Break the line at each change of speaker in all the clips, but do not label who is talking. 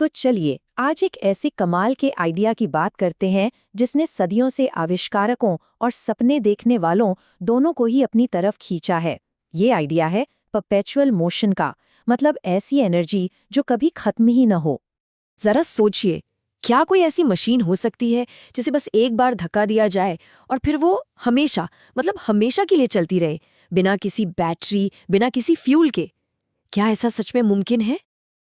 तो चलिए आज एक ऐसे कमाल के आइडिया की बात करते हैं जिसने सदियों से आविष्कारकों और सपने देखने वालों दोनों को ही अपनी तरफ खींचा है। ये आइडिया है परपेचुअल मोशन का, मतलब ऐसी एनर्जी जो कभी खत्म ही न हो।
जरा सोचिए, क्या कोई ऐसी मशीन हो सकती है जिसे बस एक बार धक्का दिया जाए और फिर वो हमेशा हमेशा के लिए चलती रहे, बिना किसी बैटरी, बिना किसी फ्यूल के? क्या ऐसा सच में मुमकिन है?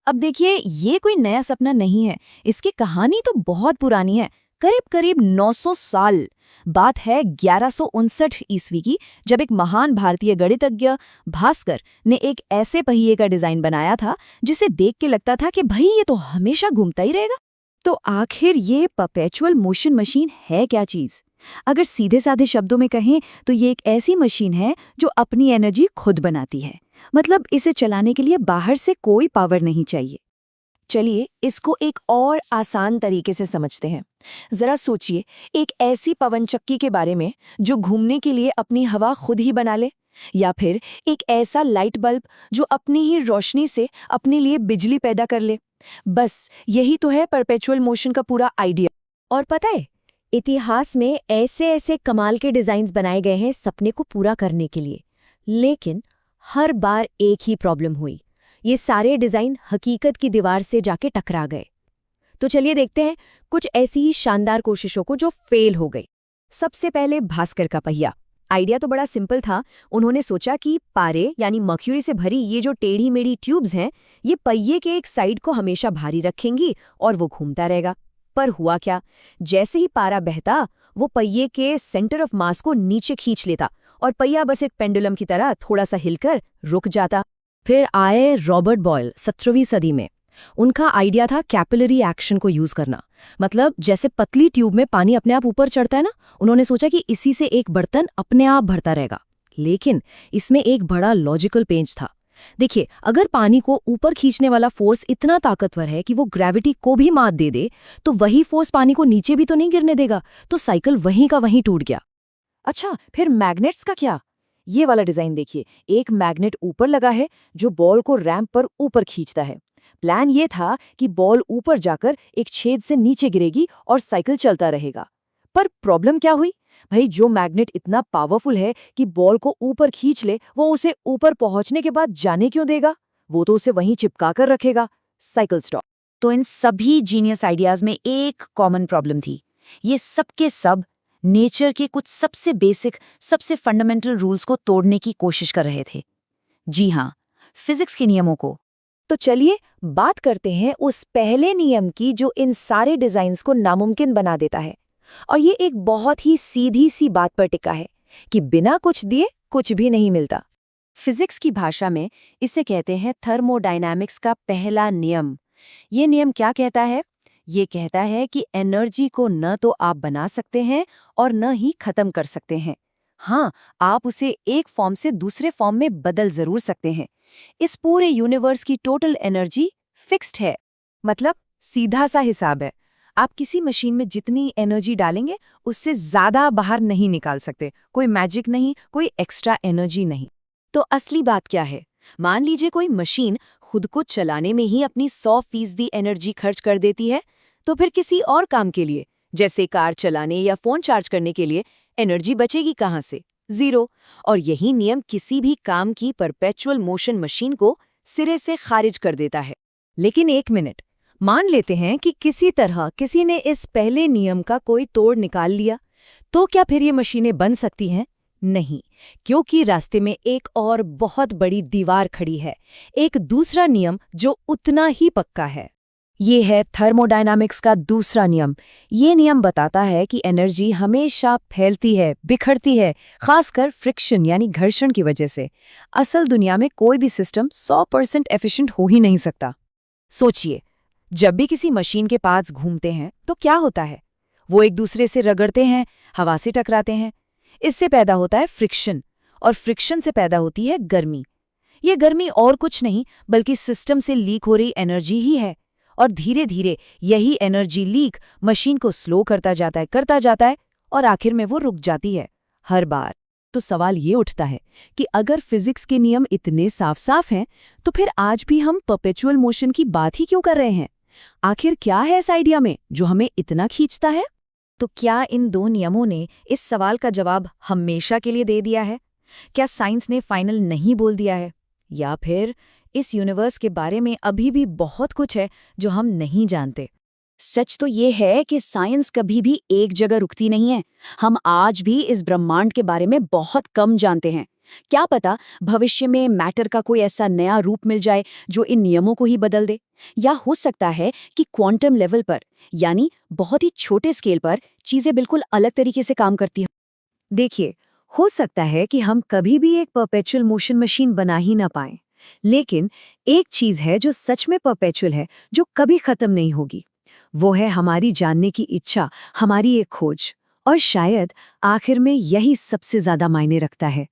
अब देखिए, ये कोई नया सपना नहीं है। इसकी कहानी तो बहुत पुरानी है, करीब करीब 900 साल। बात है 1159 ईस्वी की, जब एक महान भारतीय गणितज्ञ भास्कर ने एक ऐसे पहिए का डिजाइन बनाया था जिसे देख के लगता था कि भाई ये तो हमेशा घूमता ही रहेगा। तो आखिर ये परपेचुअल मोशन मशीन है क्या चीज? अगर सीधे साधे शब्दों में कहें तो ये एक ऐसी मशीन है जो अपनी एनर्जी खुद बनाती है। मतलब इसे चलाने के लिए बाहर से कोई पावर नहीं चाहिए।
चलिए इसको एक और आसान तरीके से समझते हैं। जरा सोचिए, एक ऐसी पवन चक्की के बारे में जो घूमने के लिए अपनी हवा खुद ही बना ले, या फिर एक ऐसा लाइट बल्ब जो अपनी ही रोशनी से अपने लिए बिजली पैदा कर ले। बस यही तो है परपेचुअल मोशन का पूरा आइडिया।
और पता है, इतिहास में ऐसे ऐसे कमाल के डिजाइन्स बनाए गए हैं सपने को पूरा करने के लिए, लेकिन हर बार एक ही प्रॉब्लम हुई। ये सारे डिजाइन हकीकत की दीवार से जाके टकरा गए। तो चलिए देखते हैं कुछ ऐसी ही शानदार कोशिशों को जो फेल हो गई। सबसे पहले भास्कर का पहिया। आइडिया तो बड़ा सिंपल था। उन्होंने सोचा कि पारे यानी मर्क्यूरी से भरी ये जो टेढ़ी मेढ़ी ट्यूब्स हैं, ये पहिए के एक साइड को हमेशा भारी रखेंगी और वो घूमता रहेगा। पर हुआ क्या, जैसे ही पारा बहता वो पहिए के सेंटर ऑफ मास को नीचे खींच लेता और पहिया बस एक पेंडुलम की तरह थोड़ा सा हिलकर रुक जाता। फिर आए रॉबर्ट बॉयल 17वीं सदी में। उनका आइडिया था कैपिलरी एक्शन को यूज करना। मतलब जैसे पतली ट्यूब में पानी अपने आप ऊपर चढ़ता है ना, उन्होंने सोचा कि इसी से एक बर्तन अपने आप भरता रहेगा। लेकिन इसमें एक बड़ा लॉजिकल पेंच था। देखिए, अगर पानी को ऊपर खींचने वाला फोर्स इतना ताकतवर है कि वो ग्रेविटी को भी मात दे दे, तो वही फोर्स पानी को नीचे भी तो नहीं गिरने देगा। तो साइकिल वहीं का वहीं टूट गया।
अच्छा, फिर मैग्नेट्स का क्या? ये वाला डिजाइन देखिए, एक मैग्नेट ऊपर लगा है जो बॉल को रैंप पर ऊपर खींचता है। प्लान ये था कि बॉल ऊपर जाकर एक छेद से नीचे गिरेगी और साइकिल चलता रहेगा। पर प्रॉब्लम क्या हुई? भाई, जो मैग्नेट इतना पावरफुल है कि बॉल को ऊपर खींच ले, वो उसे ऊपर पहुंचने के बाद जाने क्यों देगा? वो तो उसे वहीं चिपका कर रखेगा। Cycle stop. तो इन सभी जीनियस आइडियाज में एक कॉमन प्रॉब्लम थी। ये सब के सब नेचर के कुछ सबसे बेसिक, सबसे फंडामेंटल रूल्स को तोड़ने की कोशिश कर रहे थे। जी हाँ, फिजिक्स के नियमों को।
तो चलिए बात करते हैं उस पहले नियम की जो इन सारे डिजाइन्स को नामुमकिन बना देता है। और ये एक बहुत ही सीधी सी बात पर टिका है कि बिना कुछ दिए कुछ भी नहीं मिलता।
फिजिक्स की भाषा में इसे कहते हैं थर्मोडायनामिक्स का पहला नियम। ये नियम क्या कहता है? ये कहता है कि एनर्जी को न तो आप बना सकते हैं और न ही खत्म कर सकते हैं। हाँ, आप उसे एक फॉर्म से दूसरे फॉर्म में बदल जरूर सकते हैं। इस पूरे यूनिवर्स की टोटल एनर्जी फिक्स्ड है।
मतलब सीधा सा हिसाब है, आप किसी मशीन में जितनी एनर्जी डालेंगे उससे ज्यादा बाहर नहीं निकाल सकते। कोई मैजिक नहीं, कोई एक्स्ट्रा एनर्जी नहीं।
तो असली बात क्या है? मान लीजिए कोई मशीन खुद को चलाने में ही अपनी 100% एनर्जी खर्च कर देती है, तो फिर किसी और काम के लिए, जैसे कार चलाने या फोन चार्ज करने के लिए, एनर्जी बचेगी कहाँ से? जीरो। और यही नियम किसी भी काम की परपेचुअल मोशन मशीन को सिरे से खारिज कर देता है।
लेकिन एक मिनट, मान लेते हैं कि किसी तरह किसी ने इस पहले नियम का कोई तोड़ निकाल लिया, तो क्या फिर ये मशीनें बन सकती हैं? नहीं, क्योंकि रास्ते में एक और बहुत बड़ी दीवार खड़ी है, एक दूसरा नियम जो उतना ही पक्का है। ये है थर्मोडायनामिक्स का दूसरा नियम। ये नियम बताता है कि एनर्जी हमेशा फैलती है, बिखरती है, खासकर फ्रिक्शन यानी घर्षण की वजह से। असल दुनिया में कोई भी सिस्टम 100% एफिशिएंट हो ही नहीं सकता। सोचिए, जब भी किसी मशीन के पार्ट्स घूमते हैं तो क्या होता है? वो एक दूसरे से रगड़ते हैं, हवा से टकराते हैं। इससे पैदा होता है फ्रिक्शन, और फ्रिक्शन से पैदा होती है गर्मी। ये गर्मी और कुछ नहीं बल्कि सिस्टम से लीक हो रही एनर्जी ही है। और धीरे धीरे यही एनर्जी लीक मशीन को स्लो करता जाता है और आखिर में वो रुक जाती है, हर बार। तो सवाल ये उठता है कि अगर फिजिक्स के नियम इतने साफ साफ हैं, तो फिर आज भी हम परपेचुअल मोशन की बात ही क्यों कर रहे हैं?
आखिर क्या है इस आइडिया में जो हमें इतना खींचता है?
तो क्या इन दो नियमों ने इस सवाल का जवाब हमेशा के लिए दे दिया है? क्या साइंस ने फाइनल नहीं बोल दिया है? या फिर इस यूनिवर्स के बारे में अभी भी बहुत कुछ है जो हम नहीं जानते?
सच तो ये है कि साइंस कभी भी एक जगह रुकती नहीं है। हम आज भी इस ब्रह्मांड के बारे में बहुत कम जानते हैं। क्या पता भविष्य में मैटर का कोई ऐसा नया रूप मिल जाए जो इन नियमों को ही बदल दे। या हो सकता है कि क्वांटम लेवल पर, यानी बहुत ही छोटे स्केल पर, चीजें बिल्कुल अलग तरीके से काम करती हैं। देखिए, हो सकता है कि हम कभी भी एक परपेचुअल मोशन मशीन बना ही ना पाएं, लेकिन एक चीज है जो सच में परपेचुअल है, जो कभी खत्म नहीं होगी। वो है हमारी जानने की इच्छा, हमारी एक खोज। और शायद आखिर में यही सबसे ज्यादा मायने रखता है।